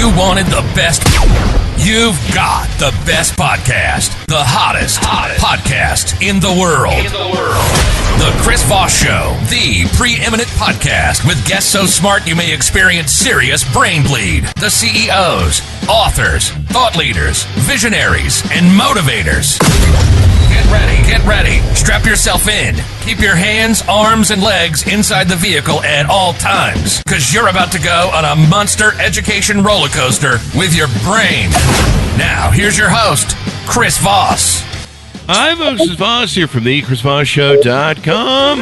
you wanted the best, you've got the best podcast, the hottest podcast in the world. The Chris Voss Show, the preeminent podcast with guests so smart you may experience serious brain bleed. The CEOs, authors, thought leaders, visionaries, and motivators. Get ready. Strap yourself in. Keep your hands, arms, and legs inside the vehicle at all times, because you're about to go on a monster education roller coaster with your brain. Now, here's your host, Chris Voss. Hi, folks. This is Voss here from the ChrisVossShow.com.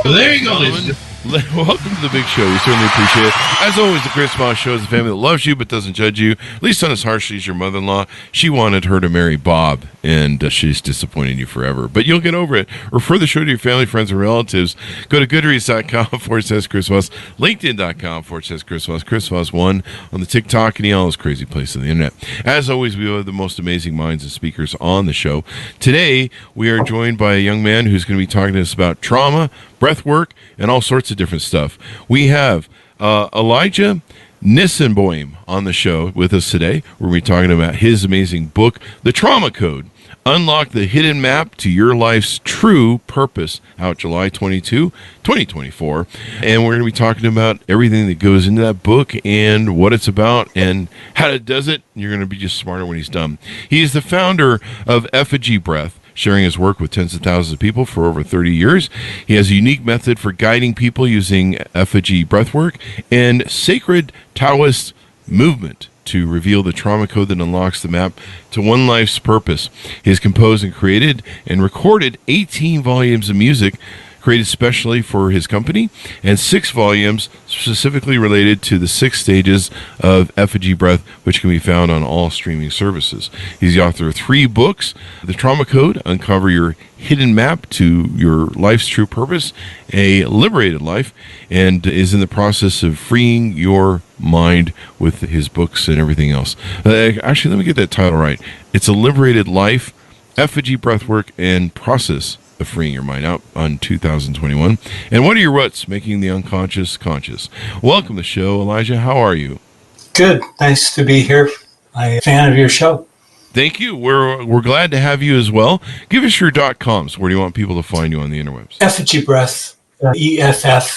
There you go, ladies. Welcome to the big show. We certainly appreciate it. As always, the Chris Voss Show is a family that loves you but doesn't judge you, at least not as harshly as your mother-in-law. She wanted her to marry Bob, and she's disappointed you forever. But you'll get over it. Refer the show to your family, friends, and relatives. Go to goodreads.com/Chris Voss, LinkedIn.com/Chris Voss, Chris Voss1 on the TikTok, and all those crazy places on the internet. As always, we have the most amazing minds and speakers on the show. Today, we are joined by a young man who's going to be talking to us about trauma, breath work, and all sorts of different stuff. We have Elijah Nisenboim on the show with us today. We're going to be talking about his amazing book, The Trauma Code, Unlock the Hidden Map to Your Life's True Purpose, out July 22, 2024. And we're going to be talking about everything that goes into that book and what it's about and how it does it. You're going to be just smarter when he's done. He is the founder of FTC Breath, sharing his work with tens of thousands of people for over 30 years. He has a unique method for guiding people using FTC breathwork and sacred Taoist movement to reveal the trauma code that unlocks the map to one life's purpose. He has composed and created and recorded 18 volumes of music created specially for his company, and 6 volumes specifically related to the 6 stages of FTC Breath, which can be found on all streaming services. He's the author of 3 books: The Trauma Code, Uncover Your Hidden Map to Your Life's True Purpose, A Liberated Life, and is in the process of freeing your mind with his books and everything else. Actually, let me get that title right. It's A Liberated Life, FTC Breathwork, and Process of Freeing Your Mind, out on 2021. And what are your roots? Making the unconscious conscious. Welcome to the show, Elijah. How are you? Good. Nice to be here. I'm a fan of your show. Thank you. We're glad to have you as well. Give us your .coms. Where do you want people to find you on the interwebs? FTC Breath, EFFIJI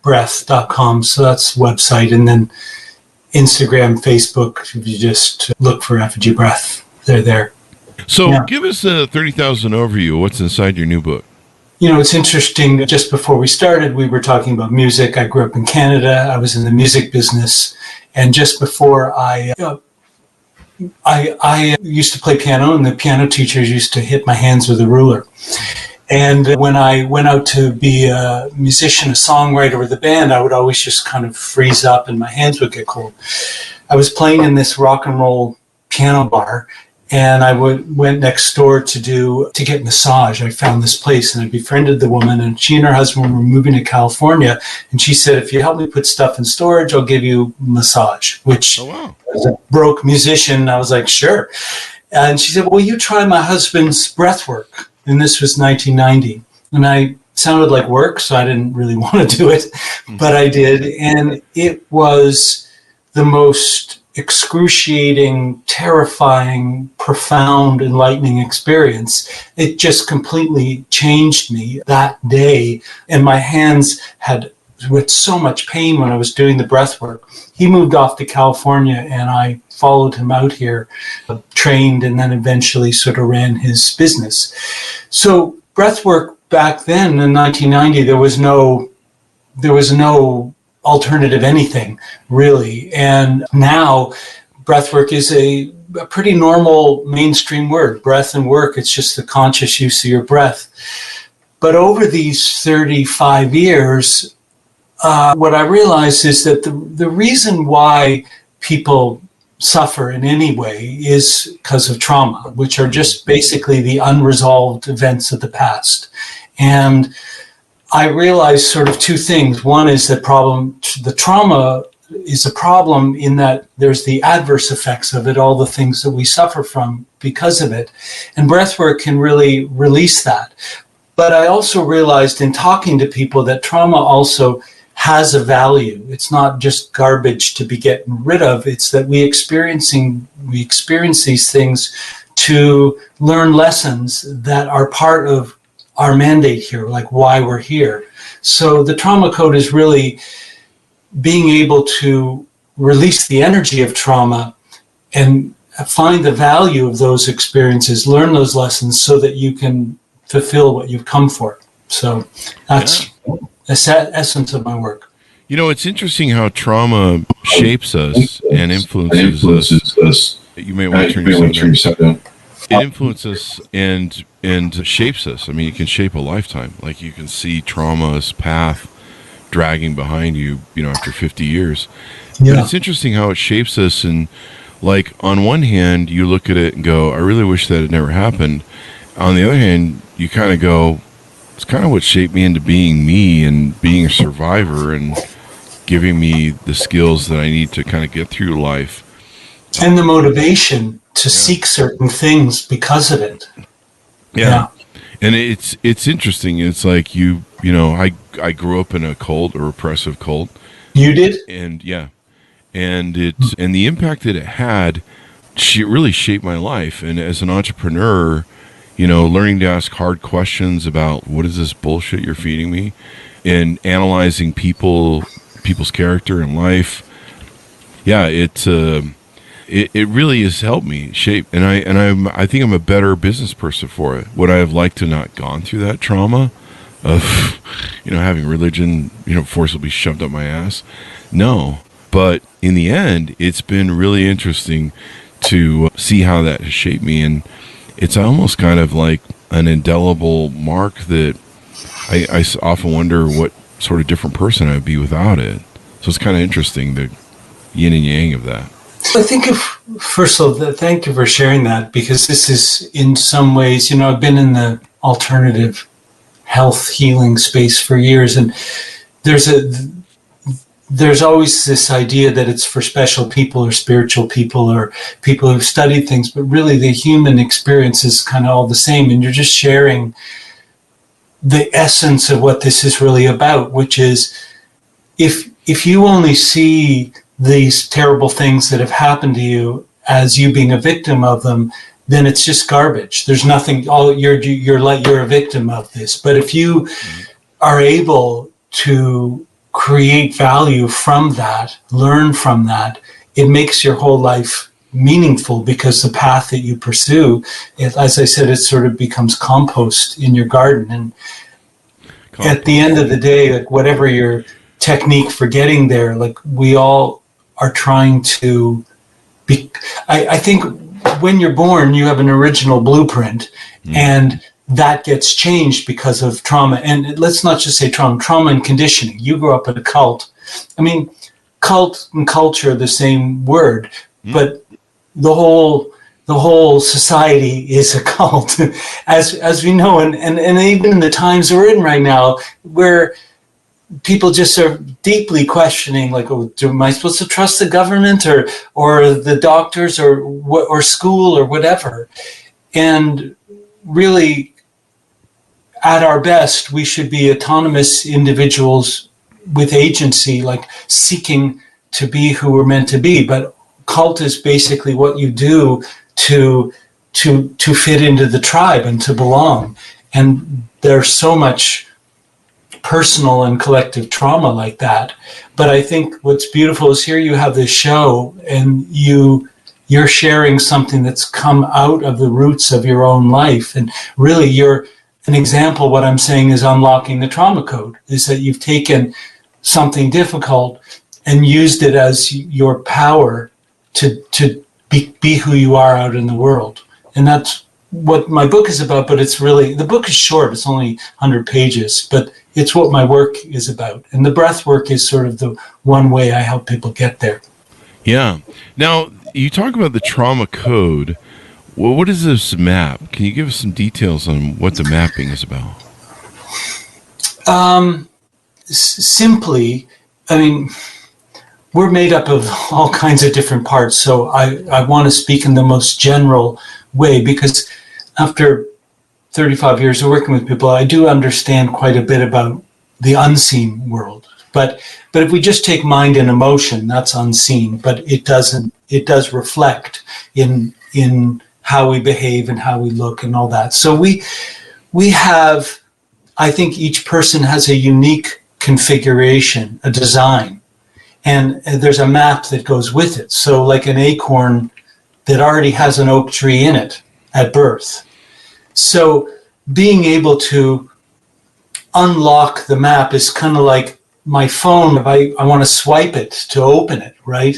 breath.com. So that's website. And then Instagram, Facebook, if you just look for FTC Breath, they're there. So Give us a 30,000 overview of what's inside your new book. You know, it's interesting. Just before we started, we were talking about music. I grew up in Canada. I was in the music business. And just before I used to play piano, and the piano teachers used to hit my hands with a ruler. And when I went out to be a musician, a songwriter with a band, I would always just kind of freeze up and my hands would get cold. I was playing in this rock and roll piano bar, and I went next door to get massage. I found this place, and I befriended the woman, and she and her husband were moving to California. And she said, if you help me put stuff in storage, I'll give you massage, which as a broke musician, I was like, sure. And she said, well, you try my husband's breath work. And this was 1990. And I sounded like work, so I didn't really want to do it, but I did. And it was the most excruciating, terrifying, profound, enlightening experience. It just completely changed me that day. And my hands had with so much pain when I was doing the breath work. He moved off to California, and I followed him out here, trained, and then eventually sort of ran his business. So breath work back then in 1990, there was no alternative anything, really. And now breathwork is a pretty normal mainstream word. Breath and work, it's just the conscious use of your breath. But over these 35 years, what I realized is that the reason why people suffer in any way is because of trauma, which are just basically the unresolved events of the past. And I realized sort of 2 things. One is the trauma is a problem in that there's the adverse effects of it, all the things that we suffer from because of it. And breathwork can really release that. But I also realized in talking to people that trauma also has a value. It's not just garbage to be getting rid of. It's that we experience these things to learn lessons that are part of our mandate here, like why we're here. So the trauma code is really being able to release the energy of trauma and find the value of those experiences, learn those lessons so that you can fulfill what you've come for. So that's the essence of my work. You know, it's interesting how trauma shapes us and influences us. You may want to turn yourself down. It influences and shapes us. I mean, it can shape a lifetime. Like you can see trauma's path dragging behind you, after 50 years. Yeah. But it's interesting how it shapes us. And like on one hand, you look at it and go, I really wish that had never happened. On the other hand, you kind of go, it's kind of what shaped me into being me and being a survivor and giving me the skills that I need to kind of get through life. And the motivation to seek certain things because of it. Yeah. And it's interesting. It's like I grew up in a cult, a repressive cult. You did? And and the impact that it had, really shaped my life. And as an entrepreneur, learning to ask hard questions about what is this bullshit you're feeding me, and analyzing people's character and life. Yeah, it really has helped me shape, and I think I'm a better business person for it. Would I have liked to not gone through that trauma of having religion forcibly shoved up my ass? No, but in the end, it's been really interesting to see how that has shaped me, and it's almost kind of like an indelible mark that I often wonder what sort of different person I'd be without it. So it's kind of interesting, the yin and yang of that. I think first of all, thank you for sharing that, because this is in some ways, I've been in the alternative health healing space for years, and there's always this idea that it's for special people or spiritual people or people who've studied things, but really the human experience is kind of all the same, and you're just sharing the essence of what this is really about, which is if you only see these terrible things that have happened to you as you being a victim of them, then it's just garbage. There's nothing. You're a victim of this. But if you are able to create value from that, learn from that, it makes your whole life meaningful, because the path that you pursue, as I said, it sort of becomes compost in your garden. And at the end of the day, like whatever your technique for getting there, like we all are trying to be. I think when you're born, you have an original blueprint, and that gets changed because of trauma. And let's not just say trauma and conditioning. You grew up in a cult. I mean, cult and culture are the same word, but the whole society is a cult, as we know, and even in the times we're in right now, where people just are deeply questioning, like, oh, am I supposed to trust the government or the doctors or school or whatever? And really, at our best, we should be autonomous individuals with agency, like seeking to be who we're meant to be. But cult is basically what you do to fit into the tribe and to belong. And there's so much personal and collective trauma like that. But I think what's beautiful is here you have this show, and you're sharing something that's come out of the roots of your own life. And really, you're an example. What I'm saying is unlocking the trauma code, is that you've taken something difficult and used it as your power to be who you are out in the world. And that's what my book is about. But it's really, the book is short, it's only 100 pages, but it's what my work is about. And the breath work is sort of the one way I help people get there. Yeah. Now, you talk about the trauma code. Well, what is this map? Can you give us some details on what the mapping is about? Simply, I mean, we're made up of all kinds of different parts. So I want to speak in the most general way, because after 35 years of working with people, I do understand quite a bit about the unseen world. But if we just take mind and emotion, that's unseen, but it does reflect in how we behave and how we look and all that. So we have, I think each person has a unique configuration, a design, and there's a map that goes with it. So like an acorn that already has an oak tree in it at birth. So being able to unlock the map is kind of like my phone. If I want to swipe it to open it, right?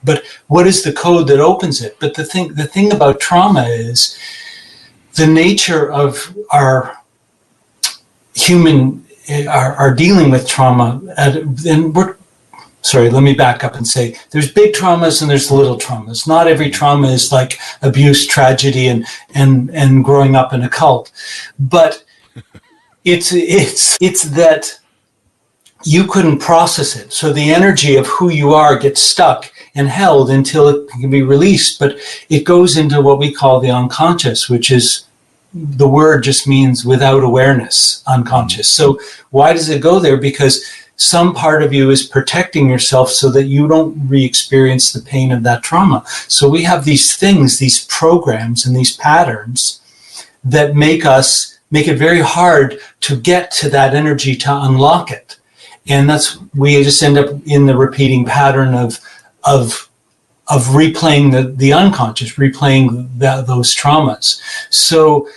But what is the code that opens it? But the thing about trauma is the nature of our human, our dealing with trauma. Let me back up and say there's big traumas and there's little traumas. Not every trauma is like abuse, tragedy, and growing up in a cult, but it's that you couldn't process it. So the energy of who you are gets stuck and held until it can be released. But it goes into what we call the unconscious, which is, the word just means without awareness, unconscious. So why does it go there? Because some part of you is protecting yourself so that you don't re-experience the pain of that trauma. So we have these things, these programs and these patterns that make it very hard to get to that energy, to unlock it. And we just end up in the repeating pattern of replaying the unconscious, replaying those traumas. So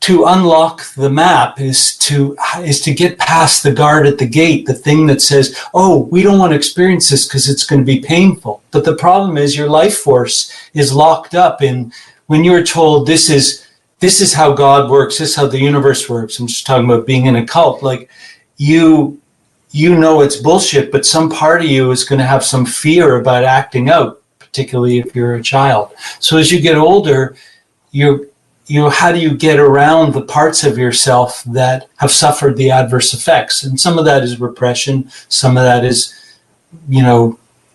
to unlock the map is to get past the guard at the gate, the thing that says, oh, we don't want to experience this because it's going to be painful. But the problem is your life force is locked up in, when you're told this is how God works, this is how the universe works. I'm just talking about being in a cult. Like you know it's bullshit, but some part of you is going to have some fear about acting out, particularly if you're a child. So as you get older, how do you get around the parts of yourself that have suffered the adverse effects? And some of that is repression. Some of that is,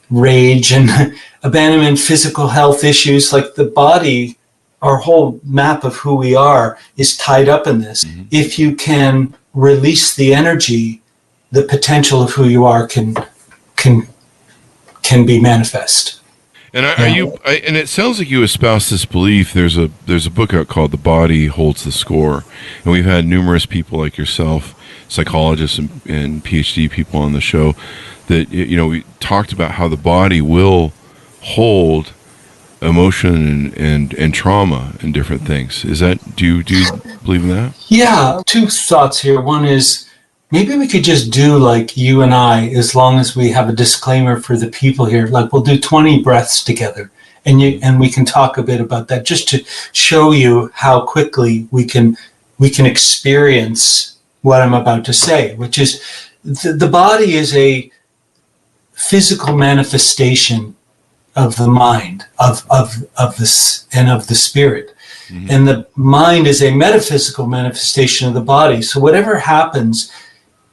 rage and abandonment, physical health issues. Like the body, our whole map of who we are is tied up in this. Mm-hmm. If you can release the energy, the potential of who you are can be manifest. And and it sounds like you espouse this belief. There's a book out called "The Body Holds the Score," and we've had numerous people like yourself, psychologists and PhD people on the show, that we talked about how the body will hold emotion and trauma and different things. Is that do you believe in that? Yeah, two thoughts here. One is, maybe we could just do like you and I, as long as we have a disclaimer for the people here. Like we'll do 20 breaths together, and we can talk a bit about that, just to show you how quickly we can experience what I'm about to say, which is the body is a physical manifestation of the mind, of this and of the spirit. Mm-hmm. And the mind is a metaphysical manifestation of the body. So whatever happens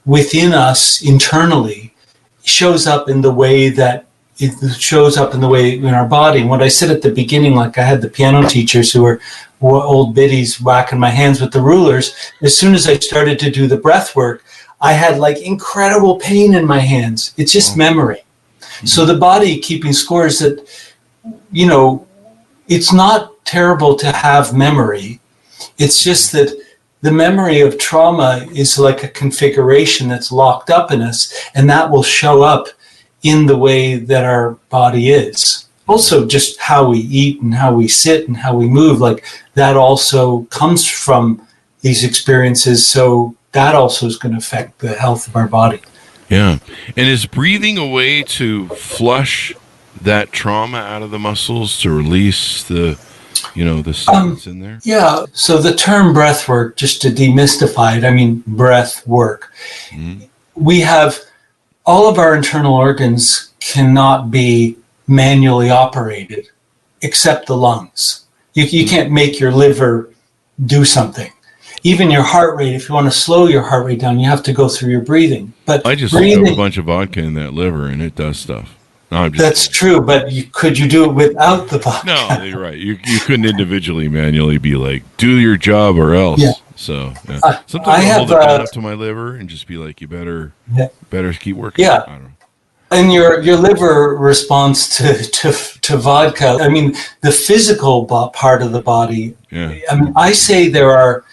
within us internally shows up in the way that it shows up in our body. And what I said at the beginning, like I had the piano teachers who were old biddies whacking my hands with the rulers. As soon as I started to do the breath work, I had like incredible pain in my hands. It's just memory. Mm-hmm. So the body keeping score is that, it's not terrible to have memory. It's just that the memory of trauma is like a configuration that's locked up in us, and that will show up in the way that our body is. Also, just how we eat and how we sit and how we move, like that also comes from these experiences. So that also is going to affect the health of our body. Yeah. And is breathing a way to flush that trauma out of the muscles, to release the stuff in there? Yeah. So the term breath work, just to demystify it, breath work. Mm-hmm. We have all of our internal organs cannot be manually operated except the lungs. You can't make your liver do something. Even your heart rate, if you want to slow your heart rate down, you have to go through your breathing. But I just throw a bunch of vodka in that liver and it does stuff. No, that's true, but could you do it without the vodka? No, you're right. You couldn't individually, manually be like, do your job or else. Yeah. So yeah. Sometimes I I'll have hold a gun up to my liver and just be like, "You better keep working." Yeah. I don't know. And your liver responds to vodka. I mean, the physical part of the body. Yeah. I mean, I say there are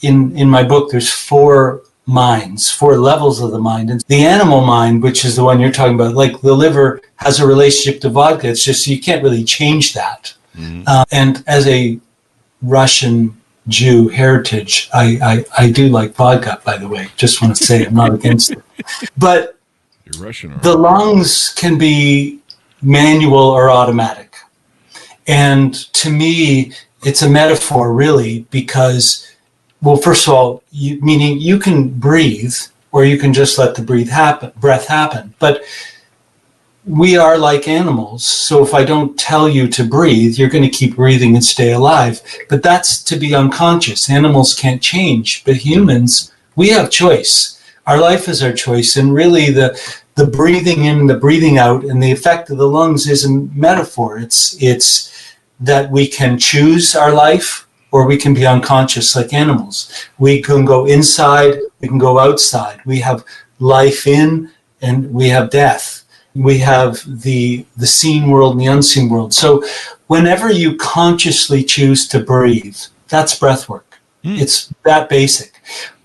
in my book. There's 4 minds, 4 levels of the mind. And the animal mind, which is the one you're talking about, like the liver has a relationship to vodka. It's just you can't really change that. And as a Russian Jew heritage, I do like vodka. By the way, just want to say I'm not against it, but. You're Russian, The lungs can be manual or automatic. And to me, it's a metaphor, really, because, well, first of all, meaning you can breathe or you can just let the breath happen. But we are like animals. So if I don't tell you to breathe, you're going to keep breathing and stay alive. But that's to be unconscious. Animals can't change. But humans, we have choice. Our life is our choice, and really the breathing in, the breathing out, and the effect of the lungs is a metaphor. It's that we can choose our life, or we can be unconscious like animals. We can go inside, we can go outside. We have life in, and we have death. We have the seen world and the unseen world. So whenever you consciously choose to breathe, that's breath work. It's that basic.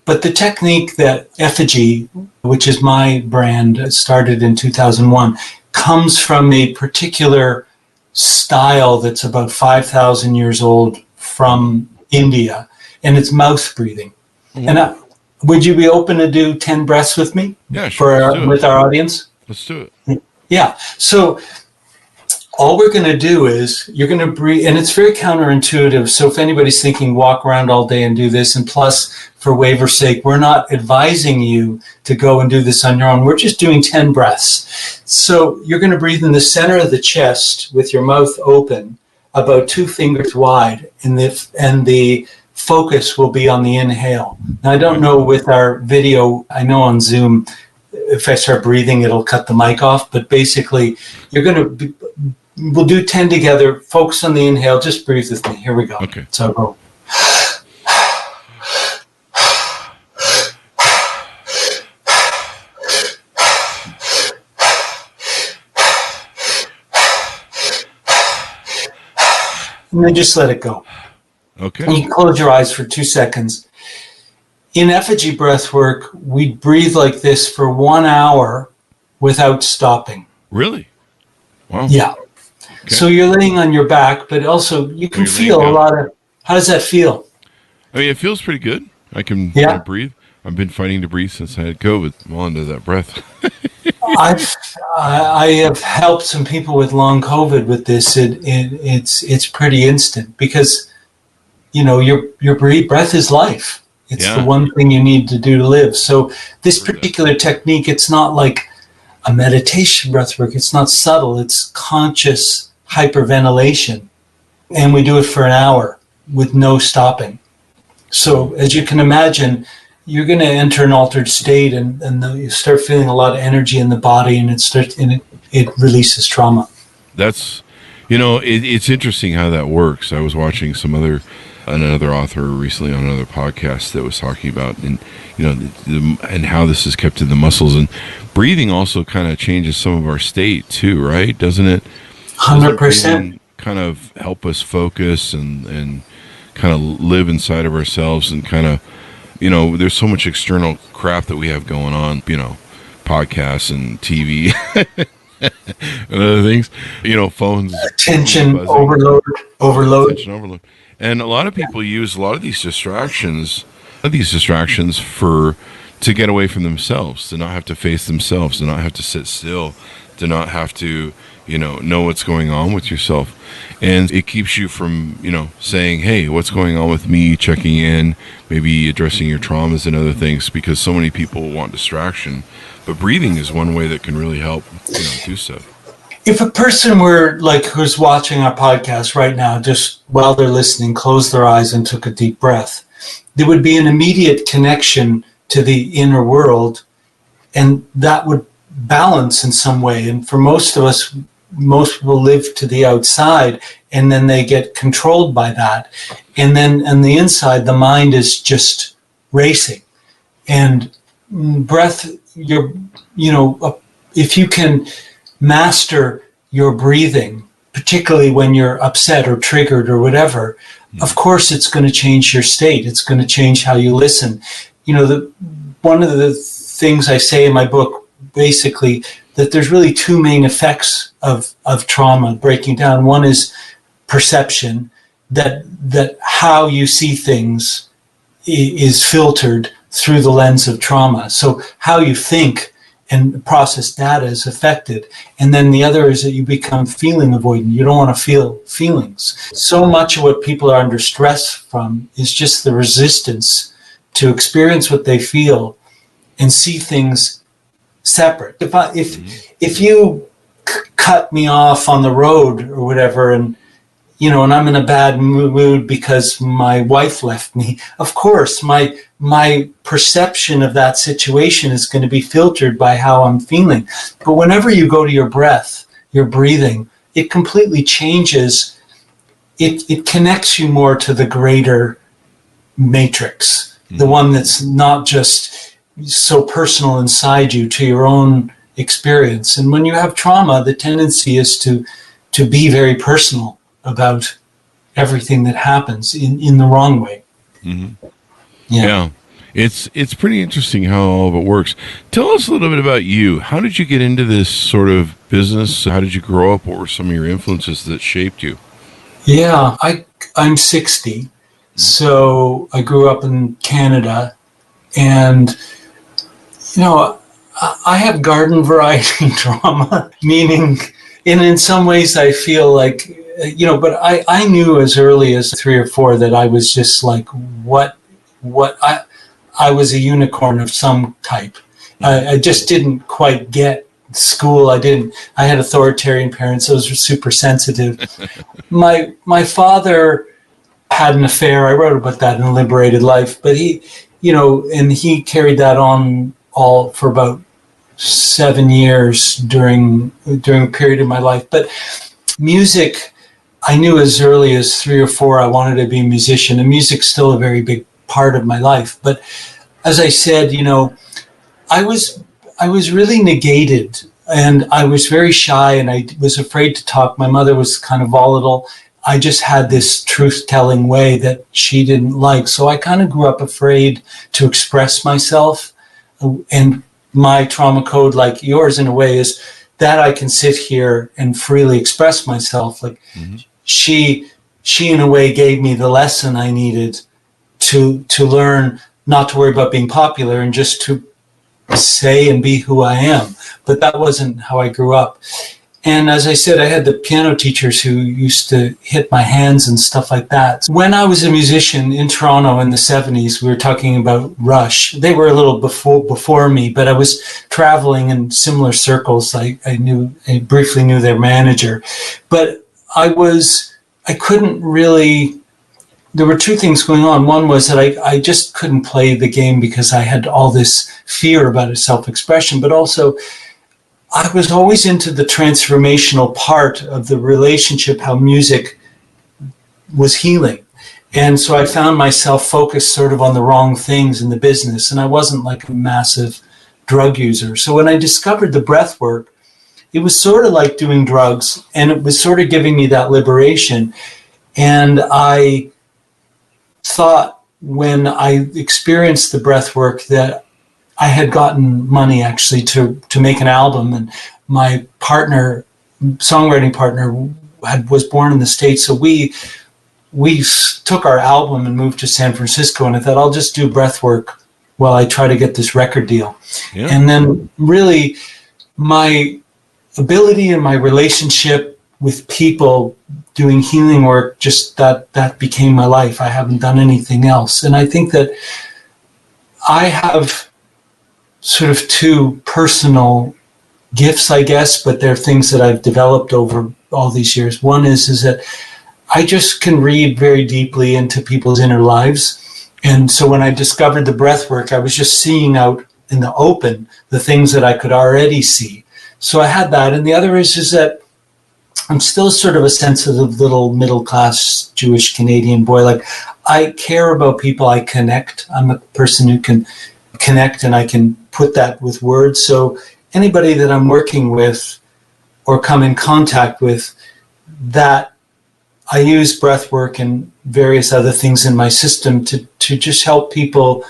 But the technique that Effigy, which is my brand, started in 2001, comes from a particular style that's about 5,000 years old from India, and it's mouth breathing. And would you be open to do 10 breaths with me? Yeah, sure. With our audience? Let's do it. Yeah. So all we're going to do is you're going to breathe, and it's very counterintuitive. So if anybody's thinking walk around all day and do this, and plus, for waiver's sake, we're not advising you to go and do this on your own. We're just doing 10 breaths. So you're going to breathe in the center of the chest with your mouth open, about 2 fingers wide, and the focus will be on the inhale. Now, I don't know with our video, I know on Zoom, if I start breathing, it'll cut the mic off, but basically, we'll do 10 together. Focus on the inhale. Just breathe with me. Here we go. Okay. So I'll go. And then just let it go. Okay. And you close your eyes for 2 seconds. In effigy breath work, we breathe like this for 1 hour without stopping. Really? Wow. Yeah. Okay. So you're laying on your back, but also you can feel a lot of. How does that feel? I mean, it feels pretty good. I can breathe. I've been fighting to breathe since I had COVID. I'm all into that breath. I have helped some people with long COVID with this. It's pretty instant because, your breath is life. It's the one thing you need to do to live. So this particular technique, it's not like a meditation breath work. It's not subtle. It's conscious hyperventilation. And we do it for an hour with no stopping. So as you can imagine, you're going to enter an altered state and you start feeling a lot of energy in the body, and it releases trauma. That's, it's interesting how that works. I was watching another author recently on another podcast that was talking about, and and how this is kept in the muscles, and breathing also kind of changes some of our state too, right? Doesn't it? 100%. Kind of help us focus and kind of live inside of ourselves, and kind of, there's so much external crap that we have going on, podcasts and TV and other things, phones, attention overload. Attention overload. And a lot of people use a lot of these distractions to get away from themselves, to not have to face themselves, to not have to sit still, to not have to, know what's going on with yourself. And it keeps you from, saying, hey, what's going on with me, checking in, maybe addressing your traumas and other things, because so many people want distraction. But breathing is one way that can really help, do so. If a person were who's watching our podcast right now, just while they're listening, closed their eyes and took a deep breath, there would be an immediate connection to the inner world, and that would balance in some way. And for most of us, most people live to the outside, and then they get controlled by that. And then on the inside, the mind is just racing. And breath, if you can master your breathing, particularly when you're upset or triggered or whatever, of course it's going to change your state. It's going to change how you listen. One of the things I say in my book, basically, that there's really two main effects of trauma breaking down. One is perception, that how you see things is filtered through the lens of trauma. So how you think and process data is affected. And then the other is that you become feeling avoidant. You don't want to feel feelings. So much of what people are under stress from is just the resistance to experience what they feel and see things separate. If you cut me off on the road or whatever, and I'm in a bad mood because my wife left me, of course, my perception of that situation is going to be filtered by how I'm feeling. But whenever you go to your breath, your breathing, it completely changes. It connects you more to the greater matrix, the one that's not just so personal inside you, to your own experience. And when you have trauma, the tendency is to be very personal about everything that happens in the wrong way. Mm-hmm. Yeah. It's pretty interesting how all of it works. Tell us a little bit about you. How did you get into this sort of business? How did you grow up? What were some of your influences that shaped you? Yeah, I'm 60, so I grew up in Canada, and I have garden variety trauma, meaning in some ways I feel like, but I knew as early as 3 or 4 that I was just like, I was a unicorn of some type. I just didn't quite get school. I had authoritarian parents. Those were super sensitive. My father had an affair. I wrote about that in A Liberated Life, but he carried that on all for about 7 years during a period of my life. But music, I knew as early as 3 or 4 I wanted to be a musician, and music's still a very big part of my life. But as I said, I was really negated, and I was very shy, and I was afraid to talk. My mother was kind of volatile. I just had this truth-telling way that she didn't like. So I kind of grew up afraid to express myself. And my trauma code, like yours in a way, is that I can sit here and freely express myself. Like she in a way gave me the lesson I needed to learn not to worry about being popular and just to say and be who I am. But that wasn't how I grew up. And as I said, I had the piano teachers who used to hit my hands and stuff like that. When I was a musician in Toronto in the 70s, we were talking about Rush. They were a little before me, but I was traveling in similar circles. I briefly knew their manager. But I couldn't really... There were 2 things going on. One was that I just couldn't play the game because I had all this fear about its self-expression, but also I was always into the transformational part of the relationship, how music was healing. And so I found myself focused sort of on the wrong things in the business, and I wasn't like a massive drug user. So when I discovered the breath work, it was sort of like doing drugs, and it was sort of giving me that liberation. And I thought when I experienced the breath work that I had gotten money actually to make an album, and my songwriting partner was born in the States. So we took our album and moved to San Francisco, and I thought I'll just do breath work while I try to get this record deal. Yeah. And then really my ability and my relationship with people doing healing work, just that became my life. I haven't done anything else. And I think that I have sort of 2 personal gifts, I guess, but they're things that I've developed over all these years. One is that I just can read very deeply into people's inner lives. And so when I discovered the breath work, I was just seeing out in the open the things that I could already see. So I had that. And the other is that I'm still sort of a sensitive little middle-class Jewish Canadian boy. Like, I care about people. I connect. I'm a person who can connect, and I can put that with words. So anybody that I'm working with or come in contact with, that I use breath work and various other things in my system to just help people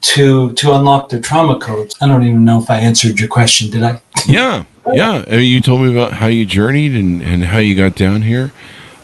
to unlock their trauma codes. I don't even know if I answered your question, did I? Yeah. I mean, you told me about how you journeyed and how you got down here.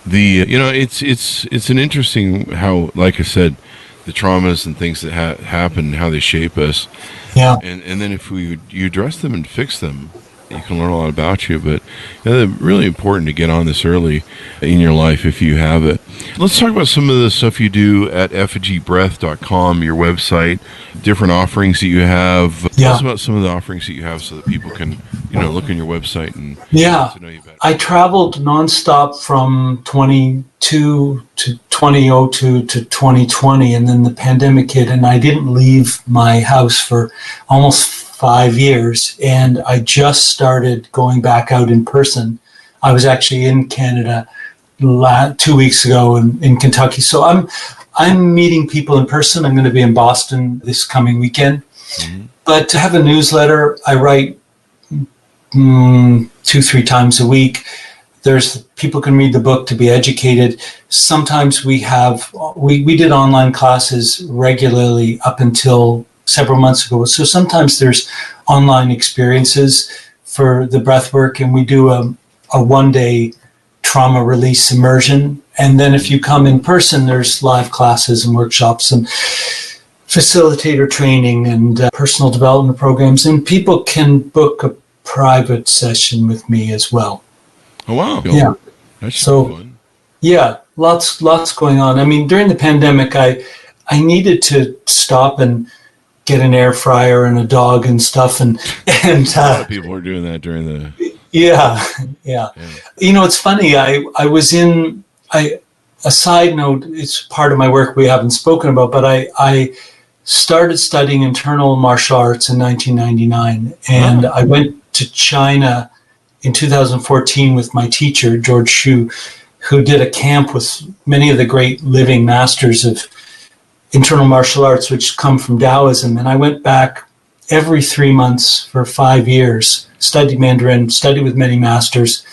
It's an interesting how, like I said, the traumas and things that happen, how they shape us. Yeah. And then if you address them and fix them, you can learn a lot about you. But they're really important to get on this early in your life if you have it. Let's talk about some of the stuff you do at effigiebreath.com, your website, different offerings that you have. Tell us about some of the offerings that you have so that people can, look on your website and get to know you better. I traveled nonstop from 22 to 2002 to 2020, and then the pandemic hit, and I didn't leave my house for almost 5 years, and I just started going back out in person. I was actually in Canada 2 weeks ago in Kentucky. So I'm meeting people in person. I'm going to be in Boston this coming weekend. Mm-hmm. But to have a newsletter, I write 2-3 times a week. There's people can read the book to be educated. Sometimes we did online classes regularly up until several months ago. So sometimes there's online experiences for the breath work, and we do a 1-day trauma release immersion. And then if you come in person, there's live classes and workshops and facilitator training and personal development programs. And people can book a private session with me as well. Oh, wow. Yeah. That's so fun. Yeah, lots going on. I mean, during the pandemic, I needed to stop and get an air fryer and a dog and stuff. And a lot of people were doing that during the... Yeah. It's funny. I was in a side note, it's part of my work we haven't spoken about, but I started studying internal martial arts in 1999. And I went to China in 2014 with my teacher, George Shu, who did a camp with many of the great living masters of internal martial arts, which come from Taoism. And I went back every 3 months for 5 years, studied Mandarin, studied with many masters.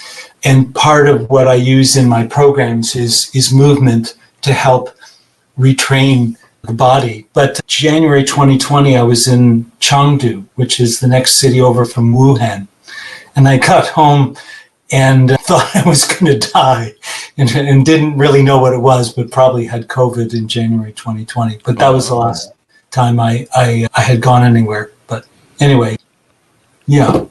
And part of what I use in my programs is movement to help retrain the body. But January 2020, I was in Chengdu, which is the next city over from Wuhan. And I got home and thought I was going to die and didn't really know what it was, but probably had COVID in January 2020. But that was the last time I had gone anywhere. But anyway, yeah.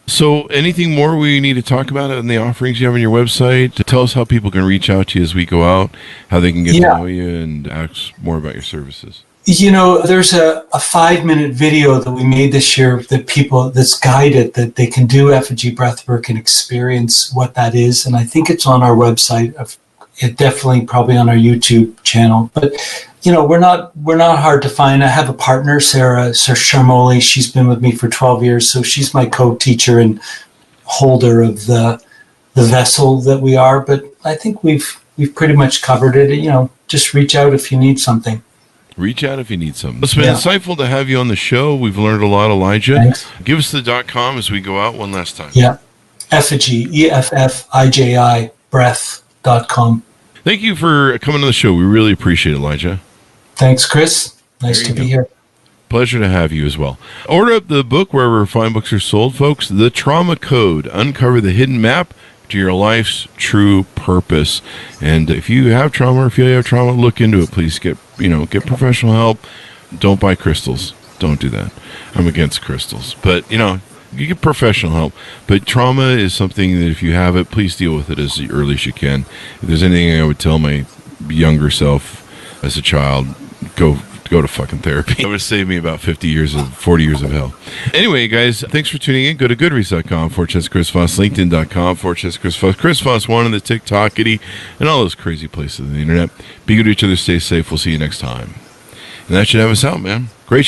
So anything more we need to talk about in the offerings you have on your website? Tell us how people can reach out to you as we go out, how they can get to know you and ask more about your services. There's a 5-minute video that we made this year that's guided, that they can do effigy breathwork and experience what that is. And I think it's on our website. It definitely probably on our YouTube channel. But, we're not hard to find. I have a partner, Sarah Sharmoli. She's been with me for 12 years. So she's my co-teacher and holder of the vessel that we are. But I think we've pretty much covered it. Just reach out if you need something. Reach out if you need something. It's been insightful to have you on the show. We've learned a lot, Elijah. Thanks. Give us the .com as we go out one last time. Yeah. Effigy, EFFIJI, breath.com. Thank you for coming on the show. We really appreciate it, Elijah. Thanks, Chris. Nice to be here. Pleasure to have you as well. Order up the book wherever fine books are sold, folks. The Trauma Code. Uncover the hidden map to your life's true purpose. And if you have trauma or feel you have trauma, look into it. Please get professional help. Don't buy crystals. Don't do that. I'm against crystals. But, you get professional help. But trauma is something that if you have it, please deal with it as early as you can. If there's anything I would tell my younger self as a child, go to fucking therapy. It would save me about 40 years of hell. Anyway, guys, thanks for tuning in. Go to goodreads.com, Chris Voss, LinkedIn.com, Chris Voss, Chris Voss, one on the TikTokity, and all those crazy places on the internet. Be good to each other. Stay safe. We'll see you next time. And that should have us out, man. Great.